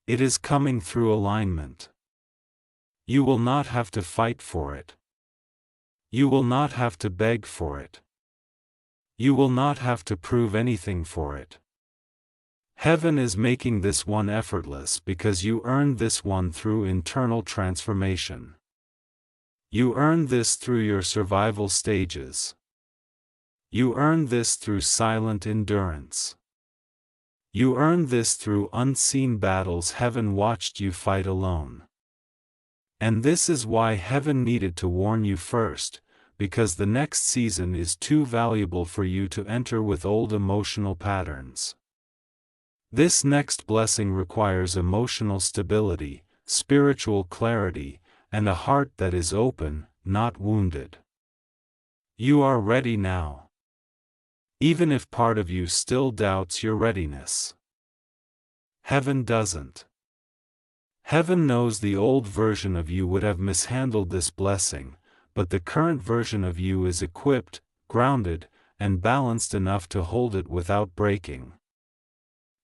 It is coming through alignment. You will not have to fight for it. You will not have to beg for it. You will not have to prove anything for it. Heaven is making this one effortless because you earned this one through internal transformation. You earned this through your survival stages. You earned this through silent endurance. You earned this through unseen battles heaven watched you fight alone. And this is why heaven needed to warn you first, because the next season is too valuable for you to enter with old emotional patterns. This next blessing requires emotional stability, spiritual clarity, and a heart that is open, not wounded. You are ready now. Even if part of you still doubts your readiness. Heaven doesn't. Heaven knows the old version of you would have mishandled this blessing, but the current version of you is equipped, grounded, and balanced enough to hold it without breaking.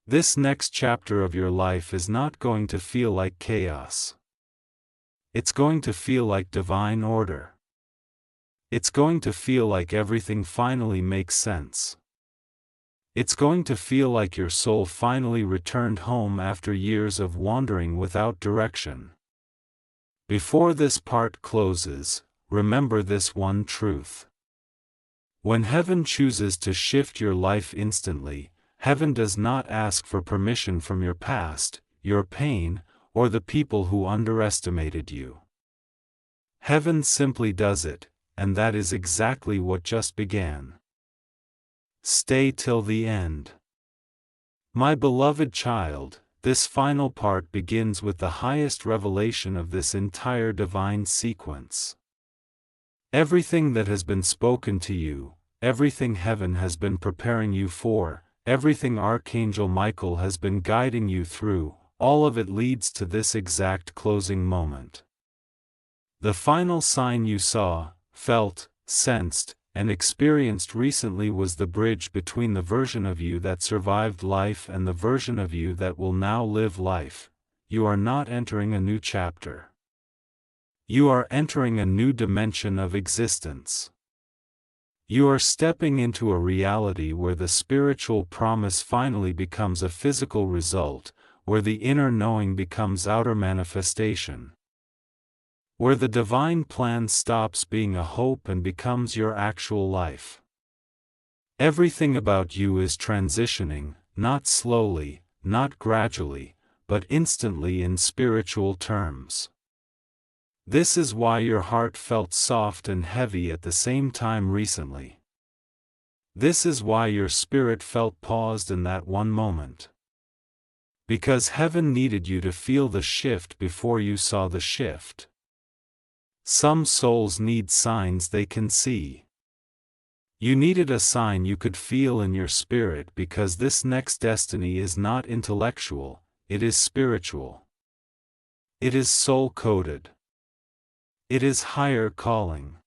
This next chapter of your life is not going to feel like chaos. It's going to feel like divine order. It's going to feel like everything finally makes sense. It's going to feel like your soul finally returned home after years of wandering without direction. Before this part closes, remember this one truth. When heaven chooses to shift your life instantly, heaven does not ask for permission from your past, your pain, or the people who underestimated you. Heaven simply does it. And that is exactly what just began. Stay till the end. My beloved child, this final part begins with the highest revelation of this entire divine sequence. Everything that has been spoken to you, everything heaven has been preparing you for, everything Archangel Michael has been guiding you through, all of it leads to this exact closing moment. The final sign you saw, felt, sensed, and experienced recently was the bridge between the version of you that survived life and the version of you that will now live life. You are not entering a new chapter. You are entering a new dimension of existence. You are stepping into a reality where the spiritual promise finally becomes a physical result, where the inner knowing becomes outer manifestation. Where the divine plan stops being a hope and becomes your actual life. Everything about you is transitioning, not slowly, not gradually, but instantly in spiritual terms. This is why your heart felt soft and heavy at the same time recently. This is why your spirit felt paused in that one moment. Because heaven needed you to feel the shift before you saw the shift. Some souls need signs they can see. You needed a sign you could feel in your spirit because this next destiny is not intellectual, it is spiritual. It is soul-coded. It is higher calling.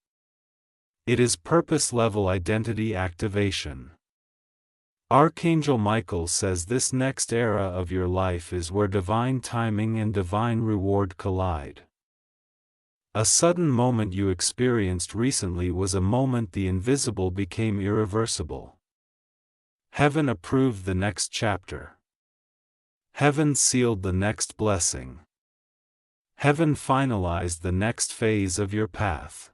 It is purpose-level identity activation. Archangel Michael says this next era of your life is where divine timing and divine reward collide. A sudden moment you experienced recently was a moment the invisible became irreversible. Heaven approved the next chapter. Heaven sealed the next blessing. Heaven finalized the next phase of your path.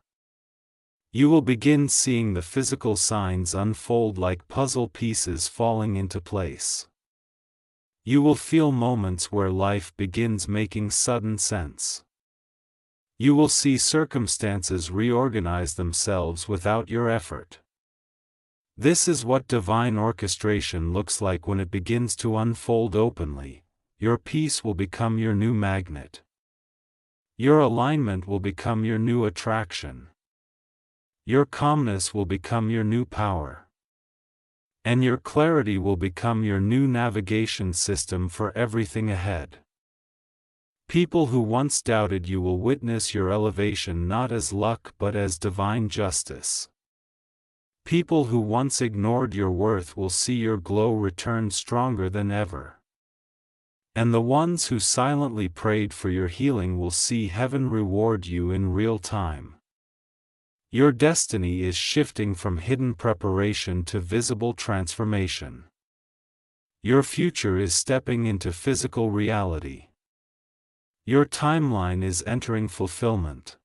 You will begin seeing the physical signs unfold like puzzle pieces falling into place. You will feel moments where life begins making sudden sense. You will see circumstances reorganize themselves without your effort. This is what divine orchestration looks like when it begins to unfold openly. Your peace will become your new magnet. Your alignment will become your new attraction. Your calmness will become your new power. And your clarity will become your new navigation system for everything ahead. People who once doubted you will witness your elevation not as luck but as divine justice. People who once ignored your worth will see your glow return stronger than ever. And the ones who silently prayed for your healing will see heaven reward you in real time. Your destiny is shifting from hidden preparation to visible transformation. Your future is stepping into physical reality. Your timeline is entering fulfillment.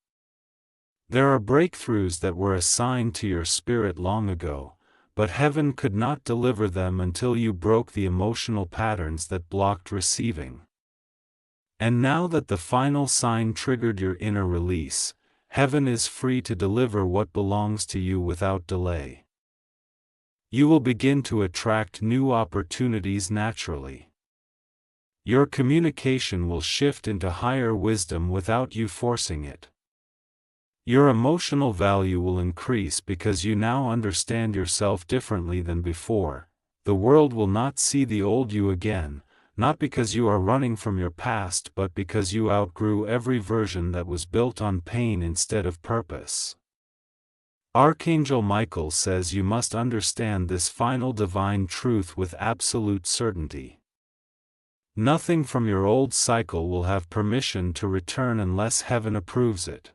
There are breakthroughs that were assigned to your spirit long ago, but heaven could not deliver them until you broke the emotional patterns that blocked receiving. And now that the final sign triggered your inner release, heaven is free to deliver what belongs to you without delay. You will begin to attract new opportunities naturally. Your communication will shift into higher wisdom without you forcing it. Your emotional value will increase because you now understand yourself differently than before. The world will not see the old you again, not because you are running from your past but because you outgrew every version that was built on pain instead of purpose. Archangel Michael says you must understand this final divine truth with absolute certainty. Nothing from your old cycle will have permission to return unless heaven approves it.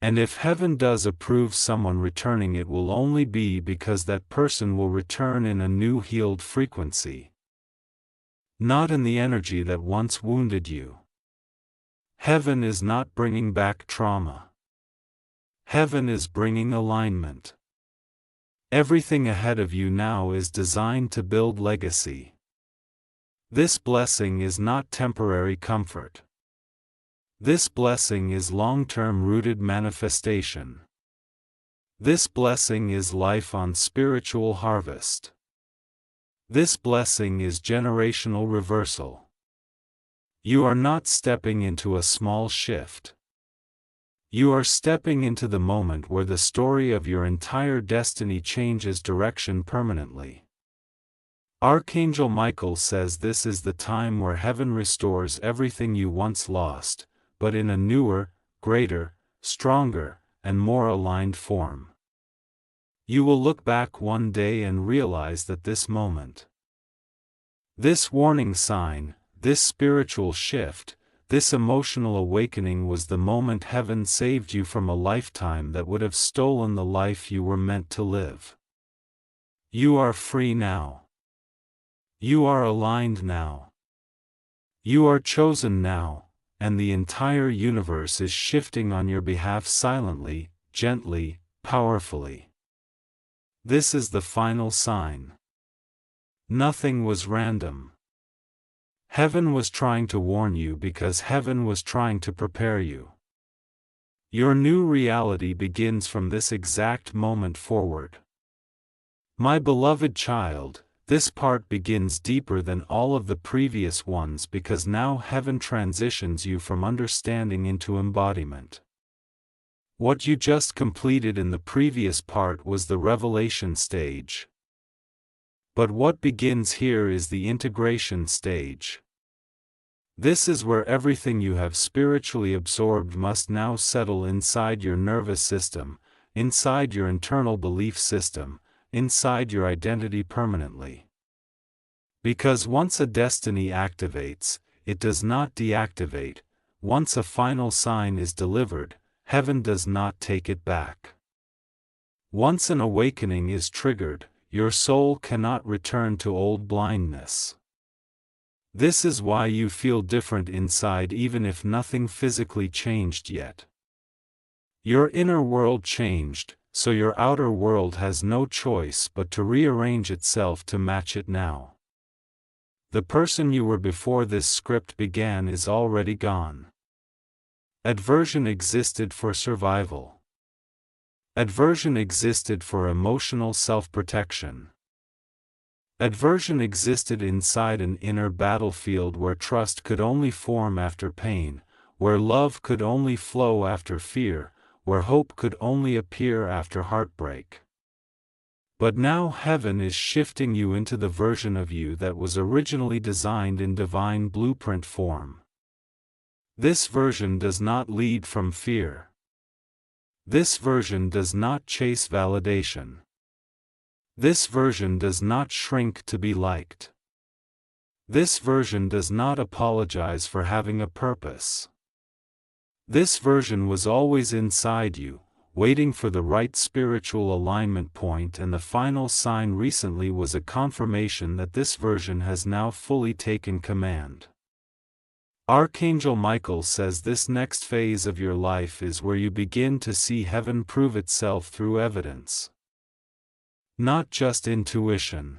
And if heaven does approve someone returning, it will only be because that person will return in a new healed frequency. Not in the energy that once wounded you. Heaven is not bringing back trauma. Heaven is bringing alignment. Everything ahead of you now is designed to build legacy. This blessing is not temporary comfort. This blessing is long-term rooted manifestation. This blessing is life on spiritual harvest. This blessing is generational reversal. You are not stepping into a small shift. You are stepping into the moment where the story of your entire destiny changes direction permanently. Archangel Michael says this is the time where heaven restores everything you once lost, but in a newer, greater, stronger, and more aligned form. You will look back one day and realize that this moment, this warning sign, this spiritual shift, this emotional awakening was the moment heaven saved you from a lifetime that would have stolen the life you were meant to live. You are free now. You are aligned now. You are chosen now, and the entire universe is shifting on your behalf silently, gently, powerfully. This is the final sign. Nothing was random. Heaven was trying to warn you because heaven was trying to prepare you. Your new reality begins from this exact moment forward. My beloved child, this part begins deeper than all of the previous ones because now heaven transitions you from understanding into embodiment. What you just completed in the previous part was the revelation stage. But what begins here is the integration stage. This is where everything you have spiritually absorbed must now settle inside your nervous system, inside your internal belief system, inside your identity permanently. Because once a destiny activates, it does not deactivate. Once a final sign is delivered, heaven does not take it back. Once an awakening is triggered, your soul cannot return to old blindness. This is why you feel different inside even if nothing physically changed yet. Your inner world changed, so your outer world has no choice but to rearrange itself to match it now. The person you were before this script began is already gone. Aversion existed for survival. Aversion existed for emotional self-protection. Aversion existed inside an inner battlefield where trust could only form after pain, where love could only flow after fear, where hope could only appear after heartbreak. But now heaven is shifting you into the version of you that was originally designed in divine blueprint form. This version does not lead from fear. This version does not chase validation. This version does not shrink to be liked. This version does not apologize for having a purpose. This version was always inside you, waiting for the right spiritual alignment point, and the final sign recently was a confirmation that this version has now fully taken command. Archangel Michael says this next phase of your life is where you begin to see heaven prove itself through evidence. Not just intuition.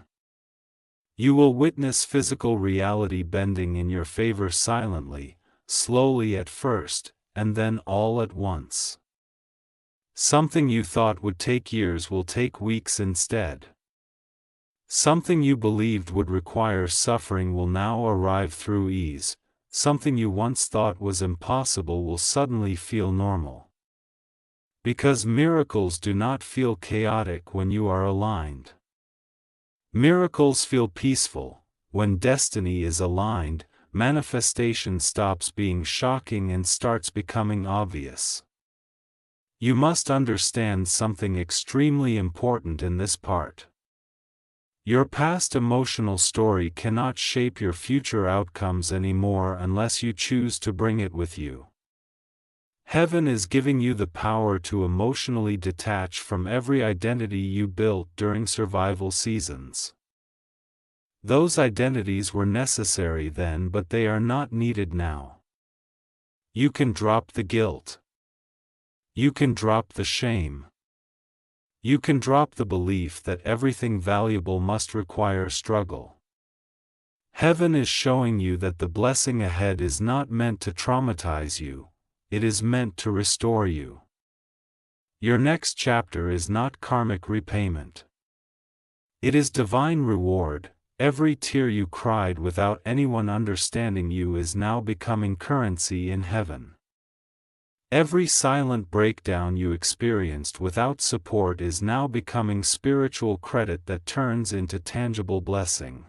You will witness physical reality bending in your favor silently, slowly at first, and then all at once. Something you thought would take years will take weeks instead. Something you believed would require suffering will now arrive through ease. Something you once thought was impossible will suddenly feel normal. Because miracles do not feel chaotic when you are aligned. Miracles feel peaceful. When destiny is aligned, manifestation stops being shocking and starts becoming obvious. You must understand something extremely important in this part. Your past emotional story cannot shape your future outcomes anymore unless you choose to bring it with you. Heaven is giving you the power to emotionally detach from every identity you built during survival seasons. Those identities were necessary then, but they are not needed now. You can drop the guilt. You can drop the shame. You can drop the belief that everything valuable must require struggle. Heaven is showing you that the blessing ahead is not meant to traumatize you, it is meant to restore you. Your next chapter is not karmic repayment. It is divine reward. Every tear you cried without anyone understanding you is now becoming currency in heaven. Every silent breakdown you experienced without support is now becoming spiritual credit that turns into tangible blessing.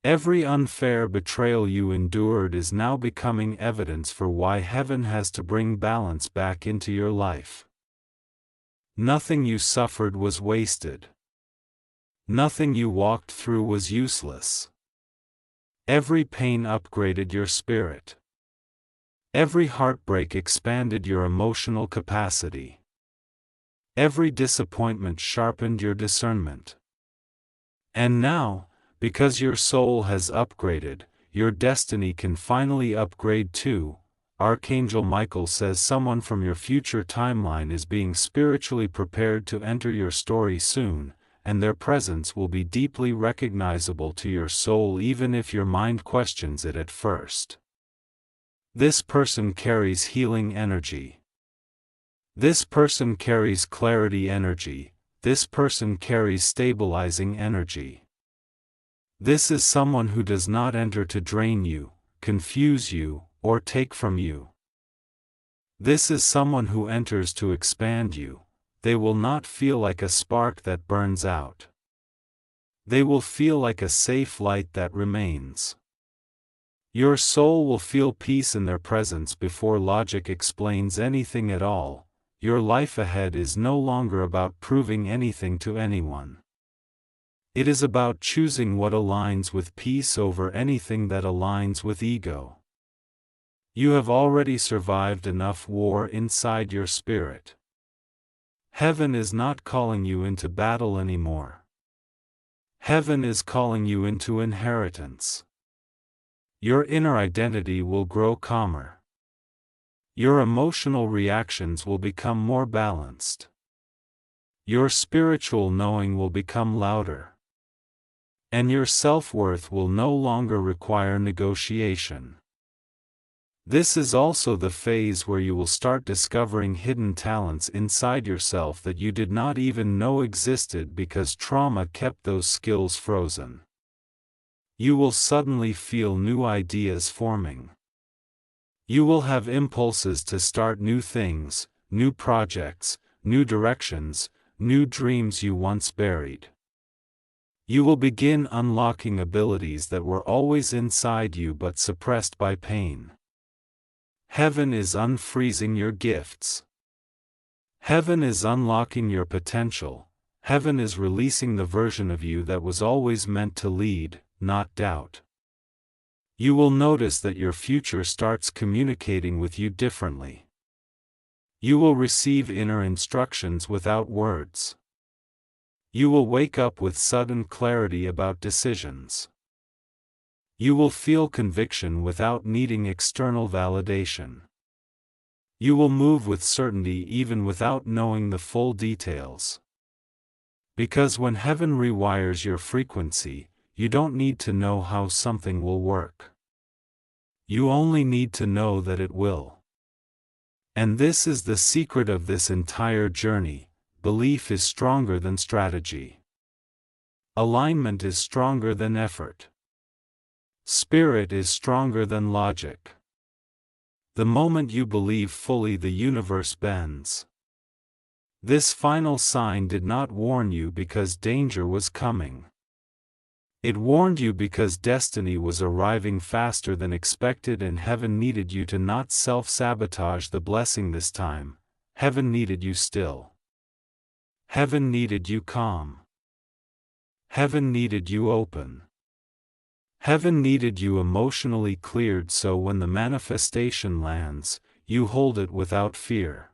Every unfair betrayal you endured is now becoming evidence for why heaven has to bring balance back into your life. Nothing you suffered was wasted. Nothing you walked through was useless. Every pain upgraded your spirit. Every heartbreak expanded your emotional capacity. Every disappointment sharpened your discernment. And now, because your soul has upgraded, your destiny can finally upgrade too. Archangel Michael says someone from your future timeline is being spiritually prepared to enter your story soon, and their presence will be deeply recognizable to your soul even if your mind questions it at first. This person carries healing energy. This person carries clarity energy. This person carries stabilizing energy. This is someone who does not enter to drain you, confuse you, or take from you. This is someone who enters to expand you. They will not feel like a spark that burns out. They will feel like a safe light that remains. Your soul will feel peace in their presence before logic explains anything at all. Your life ahead is no longer about proving anything to anyone. It is about choosing what aligns with peace over anything that aligns with ego. You have already survived enough war inside your spirit. Heaven is not calling you into battle anymore. Heaven is calling you into inheritance. Your inner identity will grow calmer. Your emotional reactions will become more balanced. Your spiritual knowing will become louder. And your self-worth will no longer require negotiation. This is also the phase where you will start discovering hidden talents inside yourself that you did not even know existed because trauma kept those skills frozen. You will suddenly feel new ideas forming. You will have impulses to start new things, new projects, new directions, new dreams you once buried. You will begin unlocking abilities that were always inside you but suppressed by pain. Heaven is unfreezing your gifts. Heaven is unlocking your potential. Heaven is releasing the version of you that was always meant to lead, not doubt. You will notice that your future starts communicating with you differently. You will receive inner instructions without words. You will wake up with sudden clarity about decisions. You will feel conviction without needing external validation. You will move with certainty even without knowing the full details. Because when heaven rewires your frequency, you don't need to know how something will work. You only need to know that it will. And this is the secret of this entire journey. Belief is stronger than strategy. Alignment is stronger than effort. Spirit is stronger than logic. The moment you believe fully, the universe bends. This final sign did not warn you because danger was coming. It warned you because destiny was arriving faster than expected, and heaven needed you to not self-sabotage the blessing this time. Heaven needed you still. Heaven needed you calm. Heaven needed you open. Heaven needed you emotionally cleared so when the manifestation lands, you hold it without fear.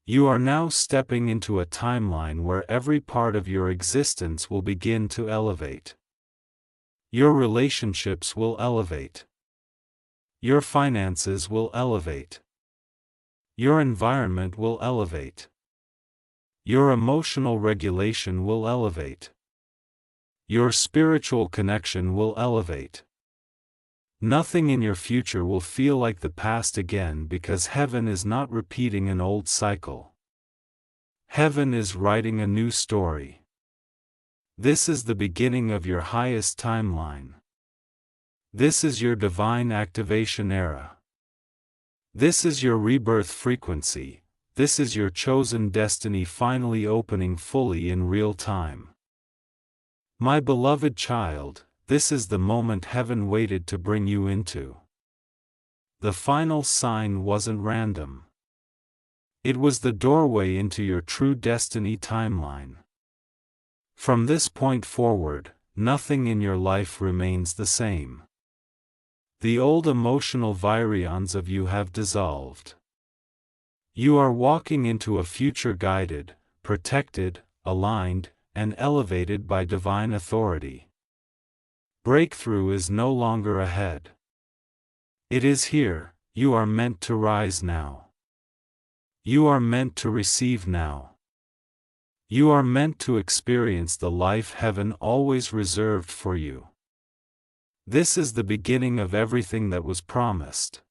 You are now stepping into a timeline where every part of your existence will begin to elevate. Your relationships will elevate. Your finances will elevate. Your environment will elevate. Your emotional regulation will elevate. Your spiritual connection will elevate. Nothing in your future will feel like the past again because heaven is not repeating an old cycle. Heaven is writing a new story. This is the beginning of your highest timeline. This is your divine activation era. This is your rebirth frequency. This is your chosen destiny finally opening fully in real time. My beloved child, This is the moment heaven waited to bring you into. The final sign wasn't random. It was the doorway into your true destiny timeline. From this point forward, nothing in your life remains the same. The old emotional virions of you have dissolved. You are walking into a future guided, protected, aligned, and elevated by divine authority. Breakthrough is no longer ahead. It is here. You are meant to rise now. You are meant to receive now. You are meant to experience the life heaven always reserved for you. This is the beginning of everything that was promised.